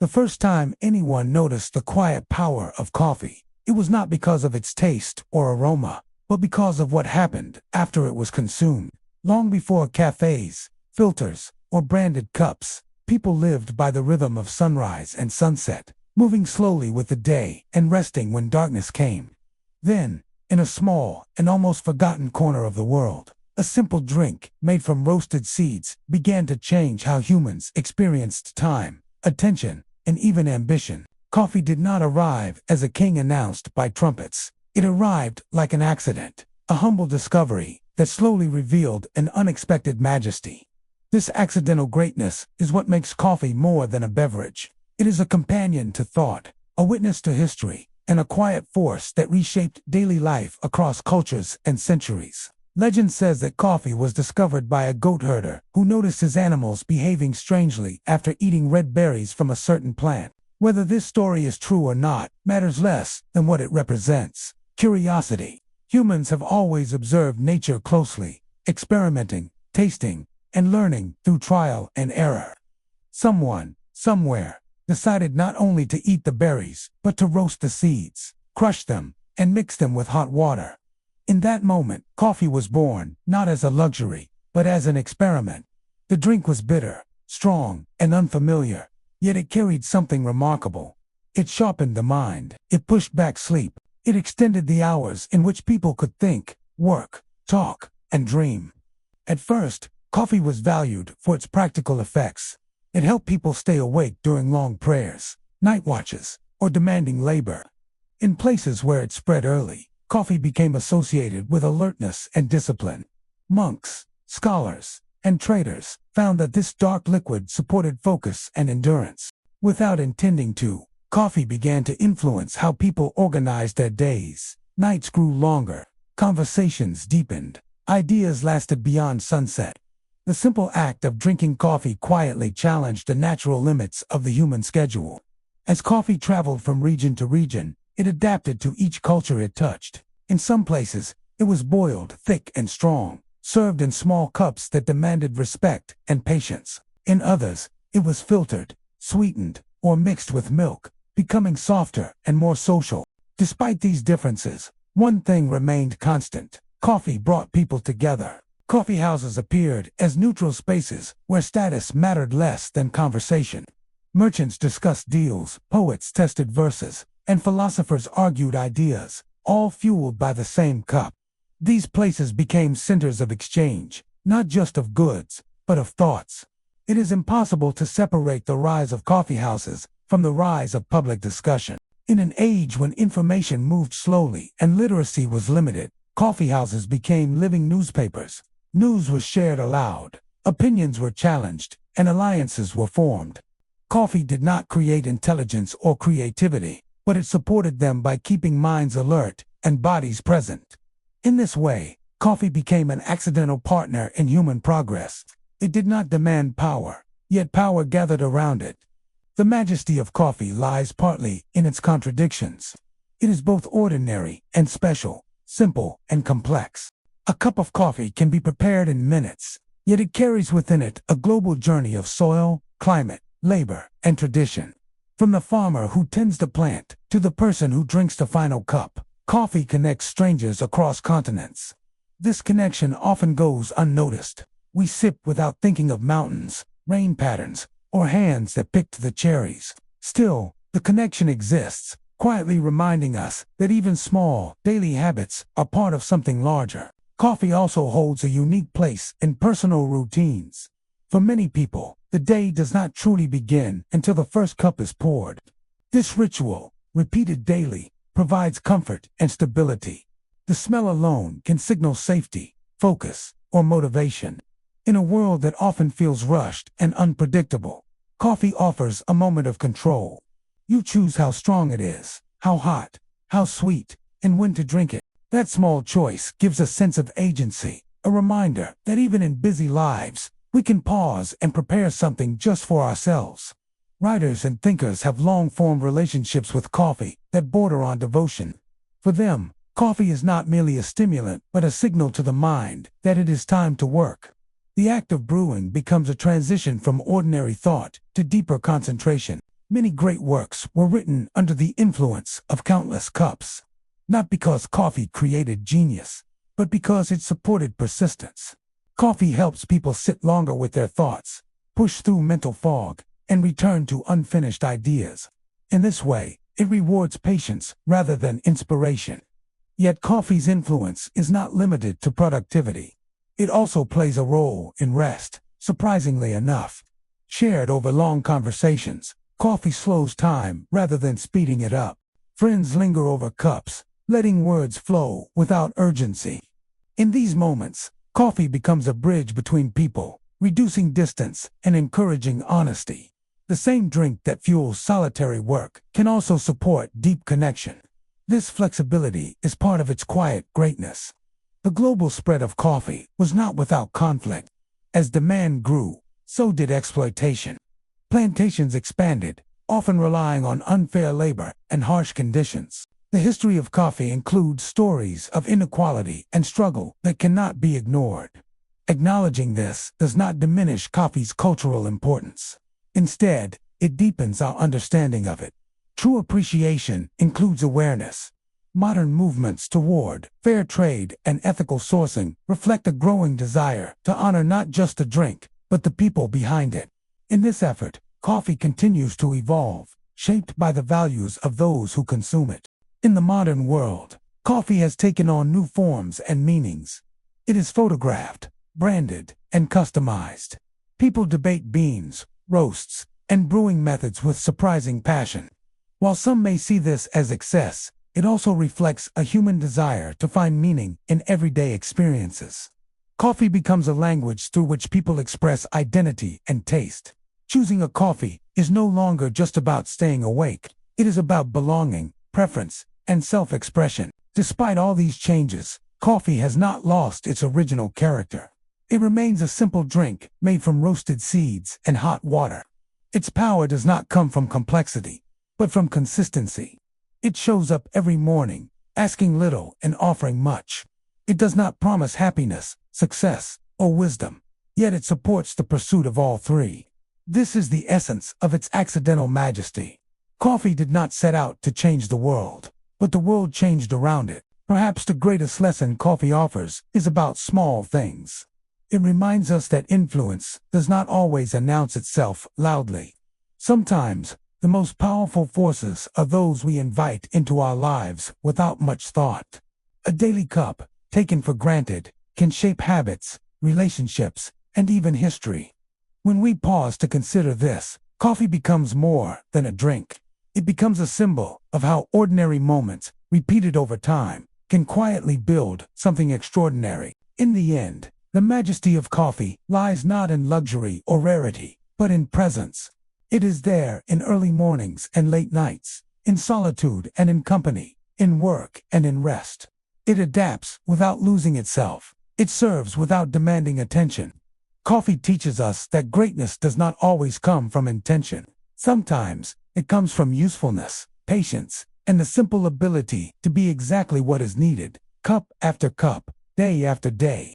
The first time anyone noticed the quiet power of coffee, it was not because of its taste or aroma, but because of what happened after it was consumed. Long before cafes, filters, or branded cups, people lived by the rhythm of sunrise and sunset, moving slowly with the day and resting when darkness came. Then, in a small and almost forgotten corner of the world, a simple drink made from roasted seeds began to change how humans experienced time, attention, and even ambition. Coffee did not arrive as a king announced by trumpets. It arrived like an accident, a humble discovery that slowly revealed an unexpected majesty. This accidental greatness is what makes coffee more than a beverage. It is a companion to thought, a witness to history, and a quiet force that reshaped daily life across cultures and centuries. Legend says that coffee was discovered by a goat herder who noticed his animals behaving strangely after eating red berries from a certain plant. Whether this story is true or not matters less than what it represents. Curiosity. Humans have always observed nature closely, experimenting, tasting, and learning through trial and error. Someone, somewhere, decided not only to eat the berries, but to roast the seeds, crush them, and mix them with hot water. In that moment, coffee was born, not as a luxury, but as an experiment. The drink was bitter, strong, and unfamiliar, yet it carried something remarkable. It sharpened the mind, it pushed back sleep, it extended the hours in which people could think, work, talk, and dream. At first, coffee was valued for its practical effects. It helped people stay awake during long prayers, night watches, or demanding labor. In places where it spread early, coffee became associated with alertness and discipline. Monks, scholars, and traders found that this dark liquid supported focus and endurance. Without intending to, coffee began to influence how people organized their days. Nights grew longer, conversations deepened, ideas lasted beyond sunset. The simple act of drinking coffee quietly challenged the natural limits of the human schedule. As coffee traveled from region to region, it adapted to each culture it touched. In some places, it was boiled thick and strong, served in small cups that demanded respect and patience. In others, it was filtered, sweetened, or mixed with milk, becoming softer and more social. Despite these differences, one thing remained constant: coffee brought people together. Coffee houses appeared as neutral spaces where status mattered less than conversation. Merchants discussed deals, poets tested verses, and philosophers argued ideas, all fueled by the same cup. These places became centers of exchange, not just of goods, but of thoughts. It is impossible to separate the rise of coffeehouses from the rise of public discussion. In an age when information moved slowly and literacy was limited, coffeehouses became living newspapers. News was shared aloud, opinions were challenged, and alliances were formed. Coffee did not create intelligence or creativity, but it supported them by keeping minds alert and bodies present. In this way, coffee became an accidental partner in human progress. It did not demand power, yet power gathered around it. The majesty of coffee lies partly in its contradictions. It is both ordinary and special, simple and complex. A cup of coffee can be prepared in minutes, yet it carries within it a global journey of soil, climate, labor, and tradition. From the farmer who tends the plant to the person who drinks the final cup, coffee connects strangers across continents. This connection often goes unnoticed. We sip without thinking of mountains, rain patterns, or hands that picked the cherries. Still, the connection exists, quietly reminding us that even small, daily habits are part of something larger. Coffee also holds a unique place in personal routines. For many people, the day does not truly begin until the first cup is poured. This ritual, repeated daily, provides comfort and stability. The smell alone can signal safety, focus, or motivation. In a world that often feels rushed and unpredictable, coffee offers a moment of control. You choose how strong it is, how hot, how sweet, and when to drink it. That small choice gives a sense of agency, a reminder that even in busy lives, we can pause and prepare something just for ourselves. Writers and thinkers have long formed relationships with coffee that border on devotion. For them, coffee is not merely a stimulant, but a signal to the mind that it is time to work. The act of brewing becomes a transition from ordinary thought to deeper concentration. Many great works were written under the influence of countless cups, not because coffee created genius, but because it supported persistence. Coffee helps people sit longer with their thoughts, push through mental fog, and return to unfinished ideas. In this way, it rewards patience rather than inspiration. Yet coffee's influence is not limited to productivity. It also plays a role in rest, surprisingly enough. Shared over long conversations, coffee slows time rather than speeding it up. Friends linger over cups, letting words flow without urgency. In these moments, coffee becomes a bridge between people, reducing distance and encouraging honesty. The same drink that fuels solitary work can also support deep connection. This flexibility is part of its quiet greatness. The global spread of coffee was not without conflict. As demand grew, so did exploitation. Plantations expanded, often relying on unfair labor and harsh conditions. The history of coffee includes stories of inequality and struggle that cannot be ignored. Acknowledging this does not diminish coffee's cultural importance. Instead, it deepens our understanding of it. True appreciation includes awareness. Modern movements toward fair trade and ethical sourcing reflect a growing desire to honor not just the drink, but the people behind it. In this effort, coffee continues to evolve, shaped by the values of those who consume it. In the modern world, coffee has taken on new forms and meanings. It is photographed, branded, and customized. People debate beans, roasts, and brewing methods with surprising passion. While some may see this as excess, it also reflects a human desire to find meaning in everyday experiences. Coffee becomes a language through which people express identity and taste. Choosing a coffee is no longer just about staying awake. It is about belonging, preference, and self-expression. Despite all these changes, coffee has not lost its original character. It remains a simple drink made from roasted seeds and hot water. Its power does not come from complexity, but from consistency. It shows up every morning, asking little and offering much. It does not promise happiness, success, or wisdom, yet it supports the pursuit of all three. This is the essence of its accidental majesty. Coffee did not set out to change the world, but the world changed around it. Perhaps the greatest lesson coffee offers is about small things. It reminds us that influence does not always announce itself loudly. Sometimes, the most powerful forces are those we invite into our lives without much thought. A daily cup, taken for granted, can shape habits, relationships, and even history. When we pause to consider this, coffee becomes more than a drink. It becomes a symbol of how ordinary moments, repeated over time, can quietly build something extraordinary. In the end, the majesty of coffee lies not in luxury or rarity, but in presence. It is there in early mornings and late nights, in solitude and in company, in work and in rest. It adapts without losing itself. It serves without demanding attention. Coffee teaches us that greatness does not always come from intention. Sometimes, it comes from usefulness, patience, and the simple ability to be exactly what is needed, cup after cup, day after day.